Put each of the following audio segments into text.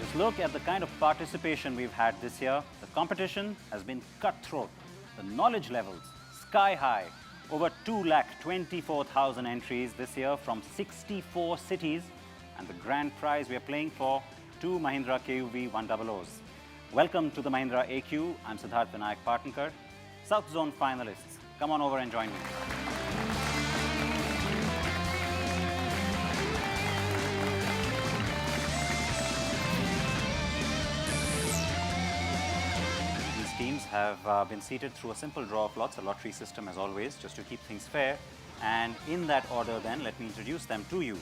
Just look at the kind of participation we've had this year. The competition has been cutthroat. The knowledge levels sky high. Over 2,24,000 entries this year from 64 cities. And the grand prize we are playing for, 2 Mahindra AQ 100s. Welcome to the Mahindra AQ. I'm Siddharth Vinayak Patankar. South Zone finalists, come on over and join me. Teams have been seated through a simple draw of lots, a lottery system as always, just to keep things fair. And in that order then, let me introduce them to you.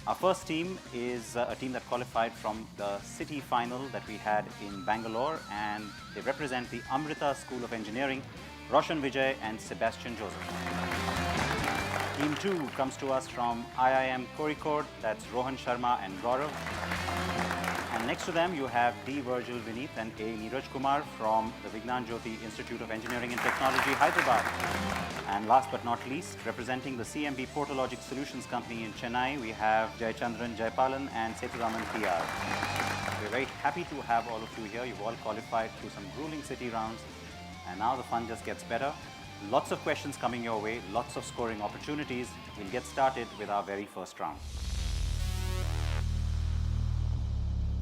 Our first team is a team that qualified from the city final that we had in Bangalore, and they represent the Amrita School of Engineering, Roshan Vijay and Sebastian Joseph. Team 2 comes to us from IIM Kozhikode, that's Rohan Sharma and Gaurav. And next to them, you have D. Virgil Vineet and A. Neeraj Kumar from the Vignan Jyoti Institute of Engineering and Technology, Hyderabad. And last but not least, representing the CMB Portalogic Solutions Company in Chennai, we have Jayachandran Jayapalan and Seturaman PR. We're very happy to have all of you here. You've all qualified through some grueling city rounds, and now the fun just gets better. Lots of questions coming your way, lots of scoring opportunities. We'll get started with our very first round.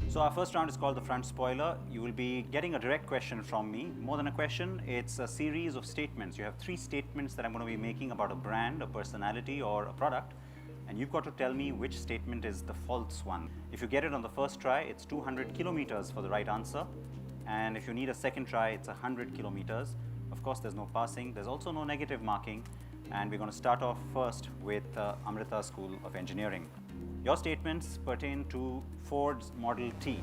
So our first round is called the front spoiler. You will be getting a direct question from me. More than a question, it's a series of statements. You have 3 statements that I'm going to be making about a brand, a personality, or a product. And you've got to tell me which statement is the false one. If you get it on the first try, it's 200 kilometers for the right answer. And if you need a second try, it's 100 kilometers. Of course, there's no passing. There's also no negative marking. And we're going to start off first with Amrita School of Engineering. Your statements pertain to Ford's Model T.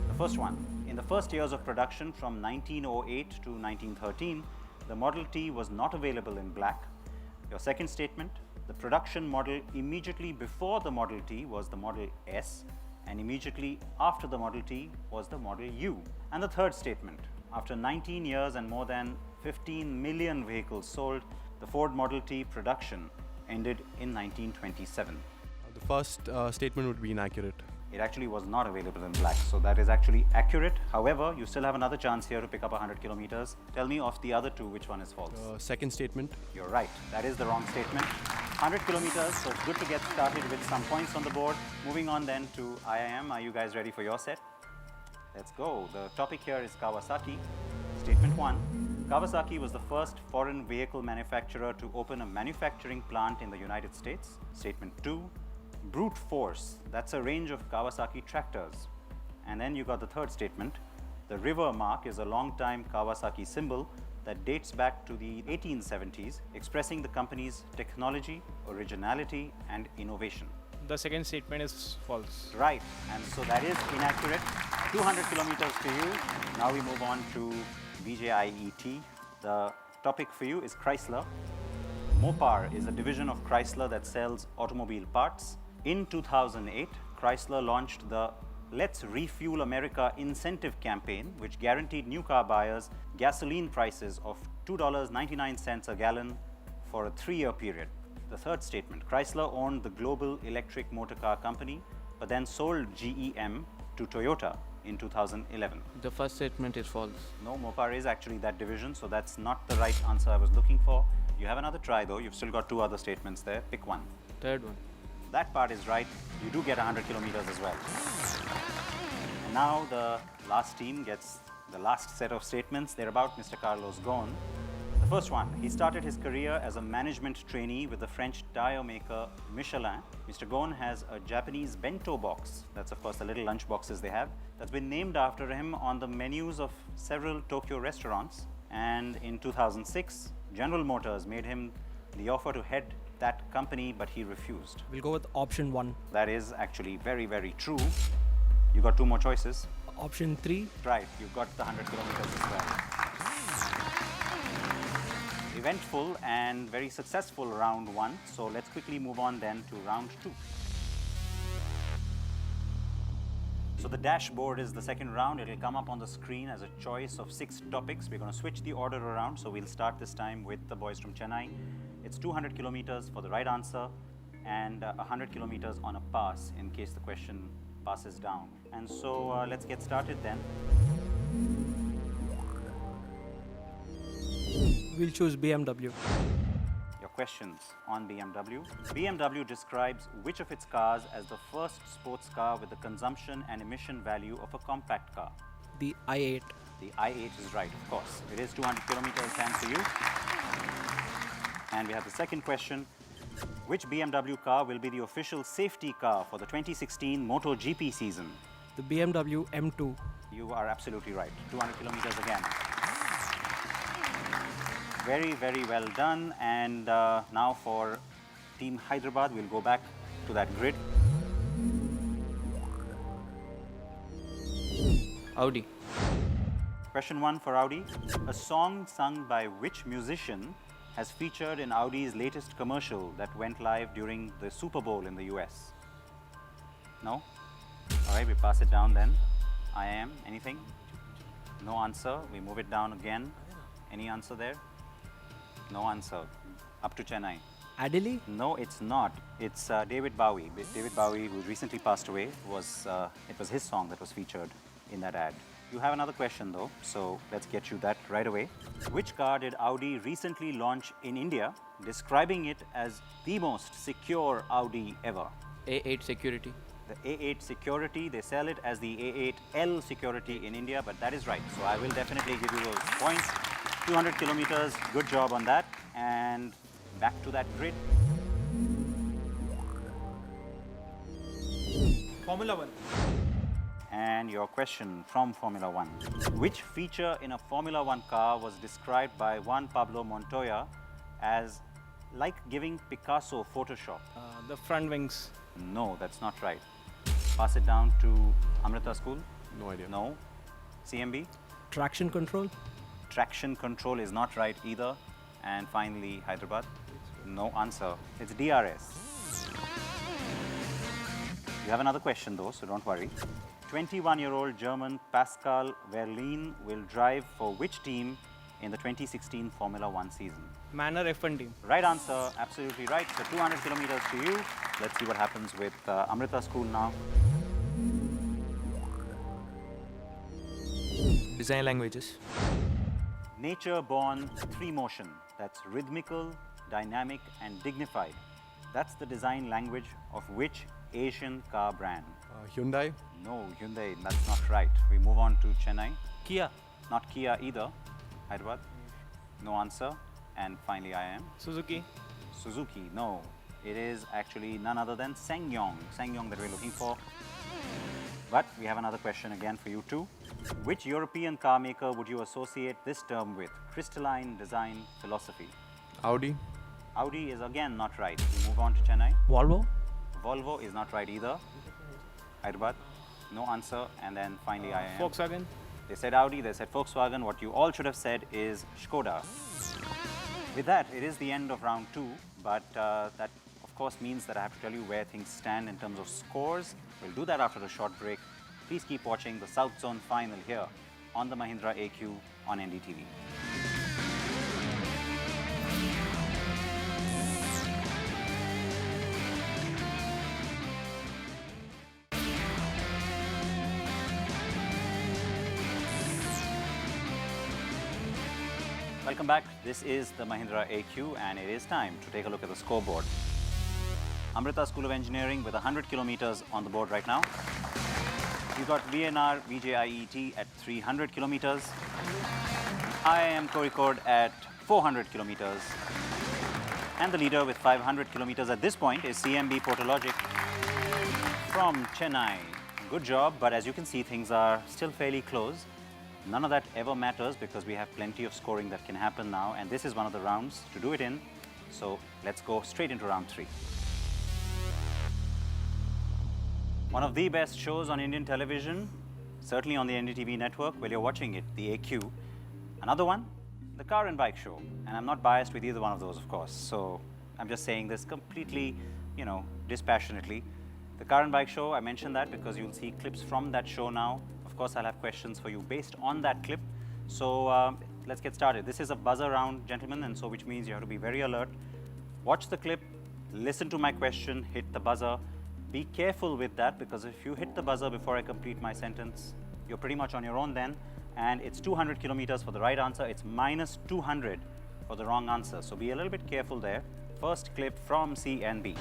The first one, in the first years of production from 1908 to 1913, the Model T was not available in black. Your second statement, the production model immediately before the Model T was the Model S, and immediately after the Model T was the Model U. And the third statement, after 19 years and more than 15 million vehicles sold, the Ford Model T production ended in 1927. The first statement would be inaccurate. It actually was not available in black, so that is actually accurate. However, you still have another chance here to pick up 100 kilometers. Tell me of the other 2, which one is false? Second statement. You're right. That is the wrong statement. 100 kilometers, so it's good to get started with some points on the board. Moving on then to IIM. Are you guys ready for your set? Let's go. The topic here is Kawasaki. Statement 1. Kawasaki was the first foreign vehicle manufacturer to open a manufacturing plant in the United States. Statement 2. Brute force, that's a range of Kawasaki tractors. And then you got the third statement. The river mark is a long-time Kawasaki symbol that dates back to the 1870s, expressing the company's technology, originality, and innovation. The second statement is false. Right, and so that is inaccurate. 200 kilometers to you. Now we move on to BJIET. The topic for you is Chrysler. Mopar is a division of Chrysler that sells automobile parts. In 2008, Chrysler launched the Let's Refuel America incentive campaign, which guaranteed new car buyers gasoline prices of $2.99 a gallon for a 3-year period. The third statement, Chrysler owned the global electric motor car company, but then sold GEM to Toyota in 2011. The first statement is false. No, Mopar is actually that division, so that's not the right answer I was looking for. You have another try though, you've still got 2 other statements there. Pick one. Third one. That part is right. You do get 100 kilometers as well. And now the last team gets the last set of statements. They're about Mr. Carlos Ghosn. The first one, he started his career as a management trainee with the French tire maker Michelin. Mr. Ghosn has a Japanese bento box, that's of course the little lunch boxes they have, that's been named after him on the menus of several Tokyo restaurants. And in 2006, General Motors made him the offer to head that company, but he refused. We'll go with option 1. That is actually very, very true. You got 2 more choices. Option 3. Right, you've got the 100 kilometers as well. Eventful and very successful round 1. So let's quickly move on then to round 2. So the dashboard is the second round. It'll come up on the screen as a choice of 6 topics. We're going to switch the order around. So we'll start this time with the boys from Chennai. It's 200 kilometers for the right answer and 100 kilometers on a pass in case the question passes down. And so let's get started then. We'll choose BMW. Your questions on BMW. BMW describes which of its cars as the first sports car with the consumption and emission value of a compact car? The i8. The i8 is right, of course. It is 200 kilometers, thanks to you. And we have the second question. Which BMW car will be the official safety car for the 2016 MotoGP season? The BMW M2. You are absolutely right. 200 kilometers again. Very, very well done. And now for Team Hyderabad, we'll go back to that grid. Audi. Question 1 for Audi. A song sung by which musician has featured in Audi's latest commercial that went live during the Super Bowl in the US? No? All right, we pass it down then. I am. Anything? No answer. We move it down again. Any answer there? No answer. Up to Chennai. Adele? No, it's not. It's David Bowie. David Bowie, who recently passed away, it was his song that was featured in that ad. You have another question though, so let's get you that right away. Which car did Audi recently launch in India, describing it as the most secure Audi ever? A8 security. The A8 Security, they sell it as the A8L Security in India, but that is right. So I will definitely give you those points. 200 kilometers, good job on that. And back to that grid. Formula 1. And your question from Formula 1. Which feature in a Formula 1 car was described by Juan Pablo Montoya as like giving Picasso Photoshop? The front wings. No, that's not right. Pass it down to Amrita School. No idea. No. CMB? Traction control? Traction control is not right either. And finally, Hyderabad? No answer. It's DRS. You have another question though, so don't worry. 21-year-old German Pascal Wehrlein will drive for which team in the 2016 Formula 1 season? Manor F1 team. Right answer, absolutely right. So 200 kilometers to you. Let's see what happens with Amrita School now. Design languages. Nature-born three motion. That's rhythmical, dynamic, and dignified. That's the design language of which Asian car brand? Hyundai. No, Hyundai, that's not right. We move on to Chennai. Kia. Not Kia either. Hyderabad? No answer. And finally, I am. Suzuki. Suzuki, no. It is actually none other than SsangYong. SsangYong that we're looking for. But we have another question again for you too. Which European car maker would you associate this term with? Crystalline design philosophy. Audi. Audi is again not right. We move on to Chennai. Volvo? Volvo is not right either. Hyderabad? No answer. And then finally, I am. Volkswagen. They said Audi, they said Volkswagen. What you all should have said is Skoda. With that, it is the end of round 2, but that of course means that I have to tell you where things stand in terms of scores. We'll do that after a short break. Please keep watching the South Zone final here on the Mahindra AQ on NDTV. Welcome back. This is the Mahindra AQ and it is time to take a look at the scoreboard. Amrita School of Engineering with 100 kilometers on the board right now. You've got VNR VJIET at 300 kilometers. IIM Kozhikode at 400 kilometers. And the leader with 500 kilometers at this point is CMB Portologic from Chennai. Good job, but as you can see, things are still fairly close. None of that ever matters because we have plenty of scoring that can happen now, and this is one of the rounds to do it in. So let's go straight into round 3. One of the best shows on Indian television, certainly on the NDTV network, while you're watching it, the AQ. Another one, the Car and Bike Show. And I'm not biased with either one of those, of course. So I'm just saying this completely, dispassionately. The Car and Bike Show, I mentioned that because you'll see clips from that show now. Of course, I'll have questions for you based on that clip. So let's get started. This is a buzzer round, gentlemen, and so which means you have to be very alert. Watch the clip, listen to my question, hit the buzzer. Be careful with that, because if you hit the buzzer before I complete my sentence, you're pretty much on your own then. And it's 200 kilometers for the right answer. It's minus 200 for the wrong answer. So be a little bit careful there. First clip from C and B.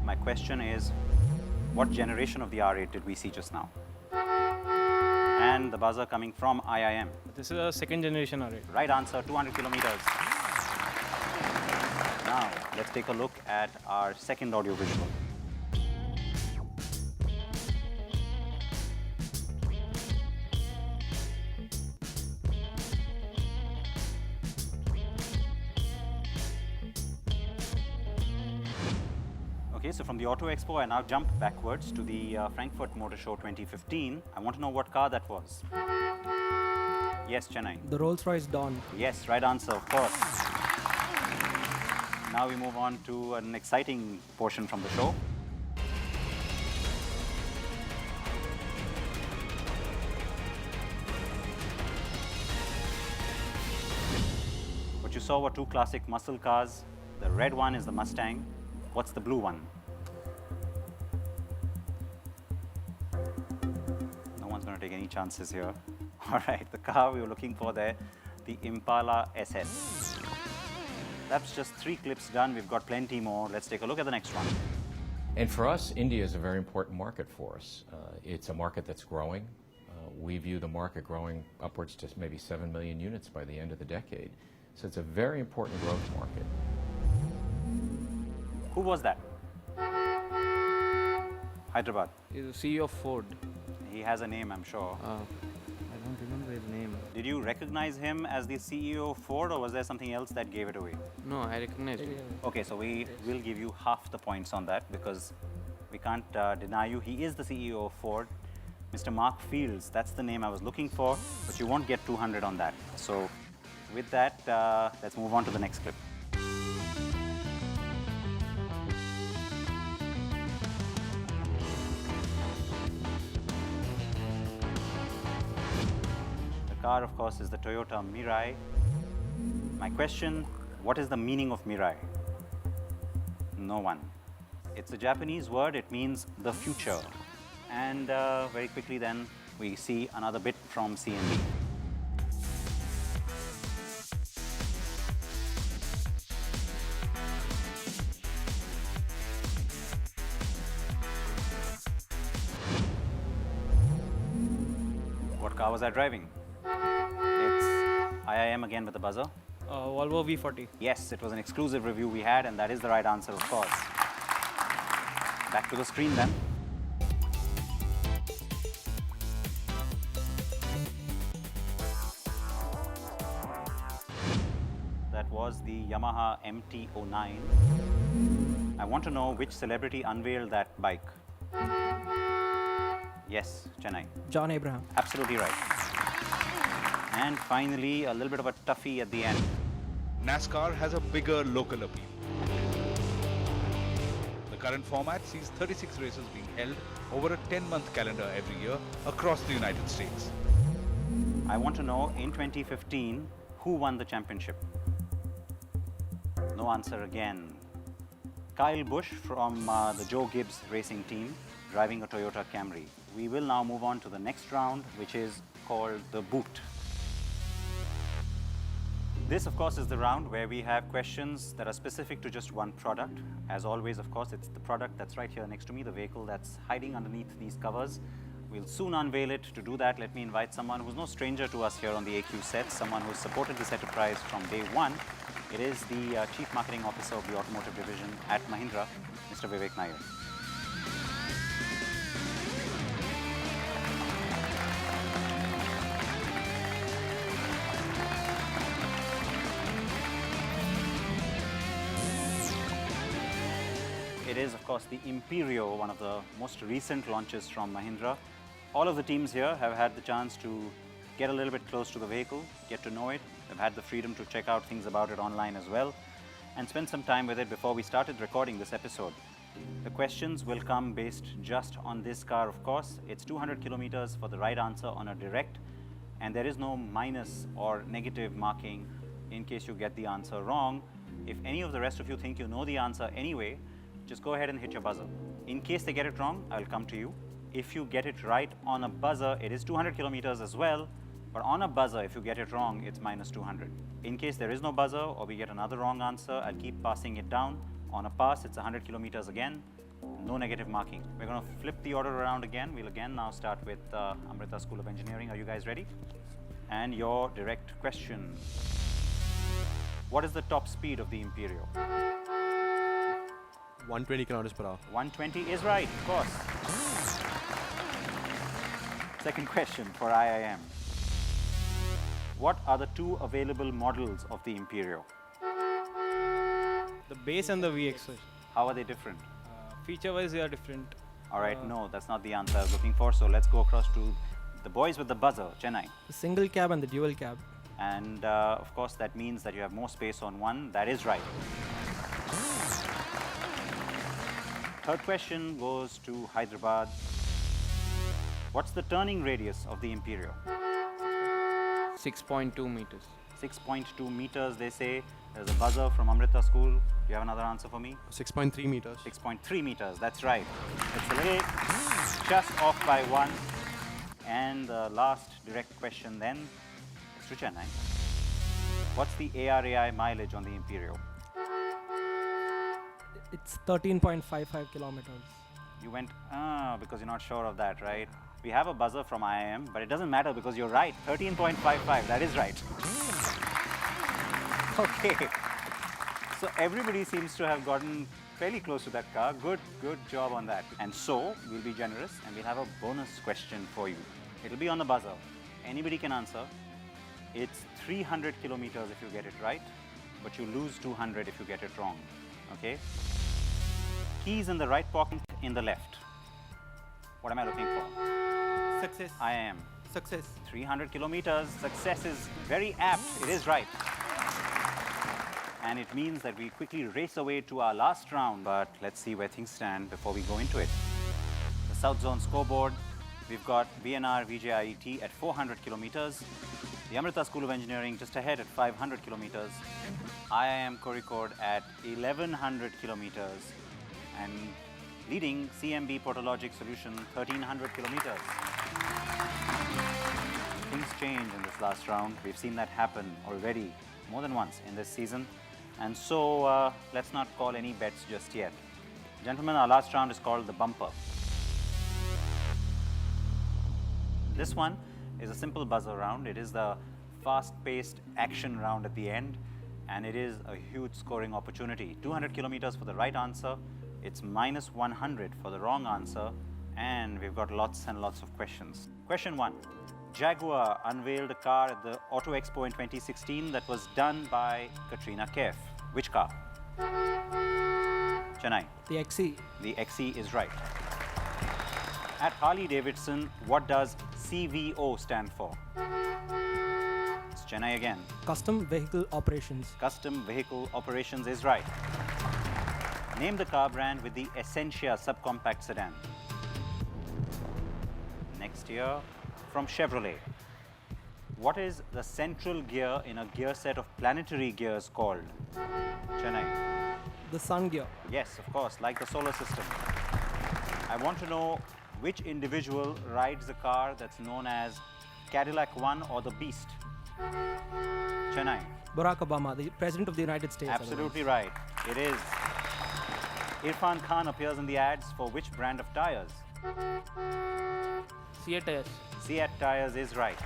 My question is, what generation of the R8 did we see just now? And the buzzer coming from IIM. This is a second generation array. Right answer, 200 kilometers. Now, let's take a look at our second audio visual. Okay, so from the Auto Expo, I now jump backwards to the Frankfurt Motor Show 2015. I want to know what car that was. Yes, Chennai. The Rolls-Royce Dawn. Yes, right answer, of course. Now we move on to an exciting portion from the show. What you saw were two classic muscle cars. The red one is the Mustang. What's the blue one? No one's going to take any chances here. All right, the car we were looking for there, the Impala SS. That's just 3 clips done. We've got plenty more. Let's take a look at the next one. And for us, India is a very important market for us. It's a market that's growing. We view the market growing upwards to maybe 7 million units by the end of the decade. So it's a very important growth market. Who was that? Hyderabad. He's the CEO of Ford. He has a name, I'm sure. I don't remember his name. Did you recognize him as the CEO of Ford, or was there something else that gave it away? No, I recognize him. Okay, so we will give you half the points on that, because we can't deny you. He is the CEO of Ford. Mr. Mark Fields, that's the name I was looking for, but you won't get 200 on that. So with that, let's move on to the next clip. The car, of course, is the Toyota Mirai. My question, what is the meaning of Mirai? No one. It's a Japanese word. It means the future. And very quickly then, we see another bit from CNB. What car was I driving? It's IIM again with the buzzer. Volvo V40. Yes, it was an exclusive review we had, and that is the right answer, of course. Back to the screen then. That was the Yamaha MT-09. I want to know which celebrity unveiled that bike. Yes, Chennai. John Abraham. Absolutely right. And finally, a little bit of a toughie at the end. NASCAR has a bigger local appeal. The current format sees 36 races being held over a 10-month calendar every year across the United States. I want to know, in 2015, who won the championship? No answer again. Kyle Busch from the Joe Gibbs racing team, driving a Toyota Camry. We will now move on to the next round, which is called the boot. This, of course, is the round where we have questions that are specific to just one product. As always, of course, it's the product that's right here next to me, the vehicle that's hiding underneath these covers. We'll soon unveil it. To do that, let me invite someone who's no stranger to us here on the AQ set, someone who's supported this enterprise from day one. It is the Chief Marketing Officer of the Automotive Division at Mahindra, Mr. Vivek Nair. It is, of course, the Imperio, one of the most recent launches from Mahindra. All of the teams here have had the chance to get a little bit close to the vehicle, get to know it. They've had the freedom to check out things about it online as well, and spend some time with it before we started recording this episode. The questions will come based just on this car, of course. It's 200 kilometers for the right answer on a direct, and there is no minus or negative marking in case you get the answer wrong. If any of the rest of you think you know the answer anyway, just go ahead and hit your buzzer. In case they get it wrong, I'll come to you. If you get it right on a buzzer, it is 200 kilometers as well, but on a buzzer, if you get it wrong, it's minus 200. In case there is no buzzer or we get another wrong answer, I'll keep passing it down. On a pass, it's 100 kilometers again, no negative marking. We're going to flip the order around again. We'll again now start with Amrita School of Engineering. Are you guys ready? And your direct question. What is the top speed of the Imperial? 120 kilometers per hour. 120 is right, of course. Second question for IIM. What are the two available models of the Imperial? The base and the VX. How are they different? Feature-wise, they are different. All right, no, that's not the answer I was looking for. So let's go across to the boys with the buzzer, Chennai. The single cab and the dual cab. And of course, that means that you have more space on one. That is right. Third question goes to Hyderabad. What's the turning radius of the Imperial? 6.2 meters. 6.2 meters, they say. There's a buzzer from Amrita School. Do you have another answer for me? 6.3 meters. 6.3 meters, that's right. It's a little just off by one. And the last direct question then is to Chennai. What's the ARAI mileage on the Imperial? It's 13.55 kilometers. You went, because you're not sure of that, right? We have a buzzer from IIM, but it doesn't matter because you're right. 13.55, that is right. Okay. So everybody seems to have gotten fairly close to that car. Good job on that. And so we'll be generous and we'll have a bonus question for you. It'll be on the buzzer. Anybody can answer. It's 300 kilometers if you get it right, but you lose 200 if you get it wrong. Okay? Keys in the right pocket, in the left. What am I looking for? Success. I am. Success. 300 kilometers. Success is very apt. It is right. And it means that we quickly race away to our last round, but let's see where things stand before we go into it. The South Zone scoreboard, we've got VNR VJIET at 400 kilometers, the Amrita School of Engineering just ahead at 500 kilometers, IIM Kozhikode at 1100 kilometers, and leading CMB Portologic Solution 1300 kilometers. Things change in this last round. We've seen that happen already more than once in this season. And so let's not call any bets just yet. Gentlemen, our last round is called the bumper. This one is a simple buzzer round. It is the fast-paced action round at the end, and it is a huge scoring opportunity. 200 kilometers for the right answer. It's minus 100 for the wrong answer, and we've got lots and lots of questions. Question 1. Jaguar unveiled a car at the Auto Expo in 2016 that was done by Katrina Kaif. Which car? Chennai. The XE. The XE is right. At Harley-Davidson, what does CVO stand for? It's Chennai again. Custom Vehicle Operations. Custom Vehicle Operations is right. Name the car brand with the Essentia subcompact sedan. Next year, from Chevrolet. What is the central gear in a gear set of planetary gears called? Chennai. The Sun Gear. Yes, of course, like the solar system. I want to know which individual rides a car that's known as Cadillac One or the Beast. Chennai. Barack Obama, the President of the United States. Absolutely right. It is. Irfan Khan appears in the ads for which brand of tires? Seat tires. Seat Tires is right.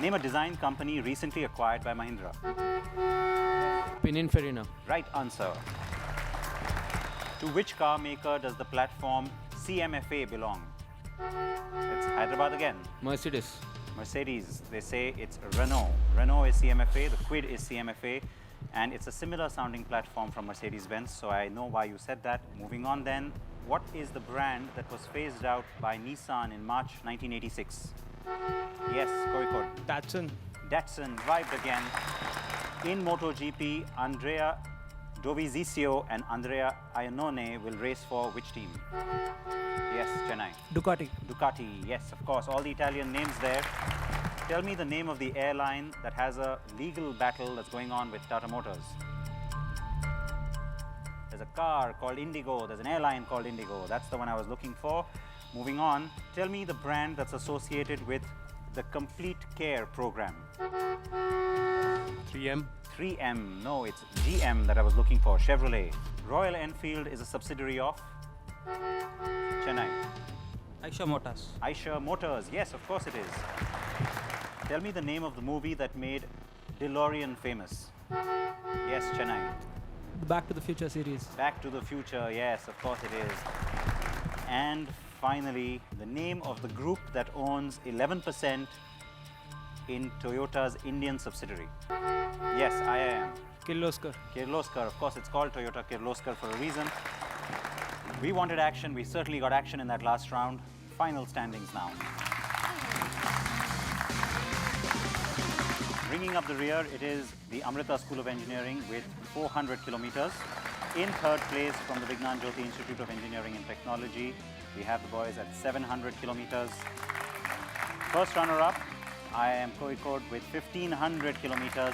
Name a design company recently acquired by Mahindra. Pininfarina. Right answer. To which car maker does the platform CMFA belong? It's Hyderabad again. Mercedes. Mercedes, they say it's Renault. Renault is CMFA, the Kwid is CMFA, and it's a similar sounding platform from Mercedes-Benz, so I know why you said that. Moving on then, what is the brand that was phased out by Nissan in March 1986? Yes, Kozhikode. Datsun. Datsun, right again. In MotoGP, Andrea Dovizioso and Andrea Iannone will race for which team? Yes, Chennai. Ducati. Ducati, yes, of course, all the Italian names there. Tell me the name of the airline that has a legal battle that's going on with Tata Motors. There's a car called Indigo, there's an airline called Indigo. That's the one I was looking for. Moving on, tell me the brand that's associated with the Complete Care program. 3M. 3M, no, it's GM that I was looking for, Chevrolet. Royal Enfield is a subsidiary of Chennai. Aisha Motors. Aisha Motors, yes, of course it is. Tell me the name of the movie that made DeLorean famous. Yes, Chennai. The Back to the Future series. Back to the Future, yes, of course it is. And finally, the name of the group that owns 11% in Toyota's Indian subsidiary. Yes, IIM. Kirloskar. Kirloskar, of course it's called Toyota Kirloskar for a reason. We wanted action, we certainly got action in that last round. Final standings now. Bringing up the rear, it is the Amrita School of Engineering with 400 kilometers. In third place from the Vignan Jyoti Institute of Engineering and Technology, we have the boys at 700 kilometers. First runner-up, IIM Kozhikode with 1500 kilometers.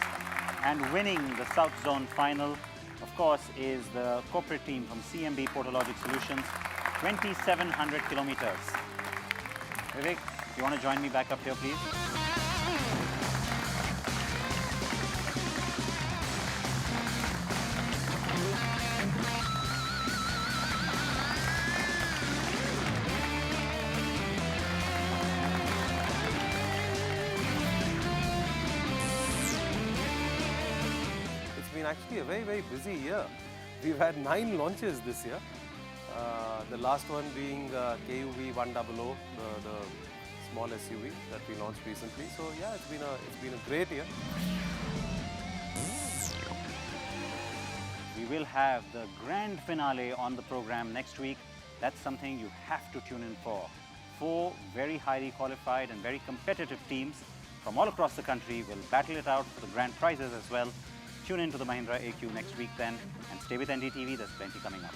And winning the South Zone final, of course, is the corporate team from CMB Portalogic Solutions, 2700 kilometers. Vivek, if you want to join me back up here, please. Actually a very busy year. We've had 9 launches this year. The last one being KUV 100, the small SUV that we launched recently. So yeah, it's been a great year. We will have the grand finale on the program next week. That's something you have to tune in for. 4 very highly qualified and very competitive teams from all across the country will battle it out for the grand prizes as well. Tune in to the Mahindra AQ next week then, and stay with NDTV, there's plenty coming up.